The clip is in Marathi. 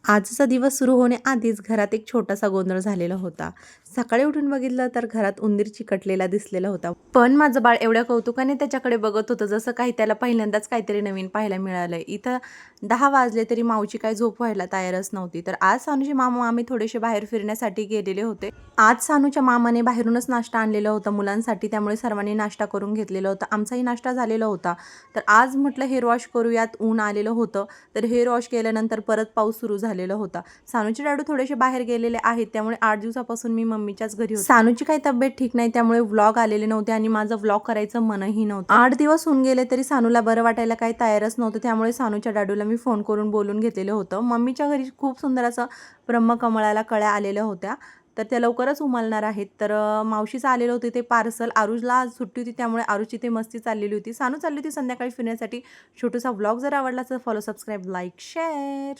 आजचा दिवस सुरू होण्याआधीच घरात एक छोटासा गोंधळ झालेला होता. सकाळी उठून बघितलं तर घरात उंदीर चिकटलेला दिसलेला होता. पण माझं बाळ एवढ्या कौतुकाने त्याच्याकडे बघत होतं जसं काही त्याला पहिल्यांदाच काहीतरी नवीन पाहायला मिळालंय. इथं 10 वाजले तरी माऊची काय झोप व्हायला तयारच नव्हती. तर आज सानूचे मामा मामी थोडेसे बाहेर फिरण्यासाठी गेलेले होते. आज सानूच्या मामाने बाहेरूनच नाश्ता आणलेला होता मुलांसाठी, त्यामुळे सर्वांनी नाश्ता करून घेतलेला होता. आमचाही नाश्ता झालेला होता. तर आज म्हटलं हेअर वॉश करूयात, ऊन आलेलं होतं. तर हेअर वॉश केल्यानंतर परत पाऊस सुरू झालेला होता. सानूचे डाडू थोडेसे बाहेर गेलेले आहेत, त्यामुळे 8 दिवसापासून मी मम्मीच्याच घरी होते. सानूची काही तब्येत ठीक नाही, त्यामुळे व्लॉग आलेले नव्हते आणि माझं व्लॉग करायचं मनही नव्हतं. 8 दिवस होऊन गेले तरी सानूला बरं वाटायला काही तयारच नव्हतं, त्यामुळे सानूच्या डाडूला मी फोन करून बोलून घेतलेलं होतं. मम्मीच्या घरी खूप सुंदर असं ब्रह्मकमळाला कळ्या आलेल्या होत्या, तर त्या लवकरच उमलणार आहेत. तर मावशीचं आलेलं होतं ते पार्सल. आरुजला सुट्टी होती, त्यामुळे आरुजची ते मस्ती चाललेली होती. सानू चालली होती संध्याकाळी फिरण्यासाठी. छोटूसा व्लॉग जर आवडला तर फॉलो, सबस्क्राईब, लाईक, शेअर.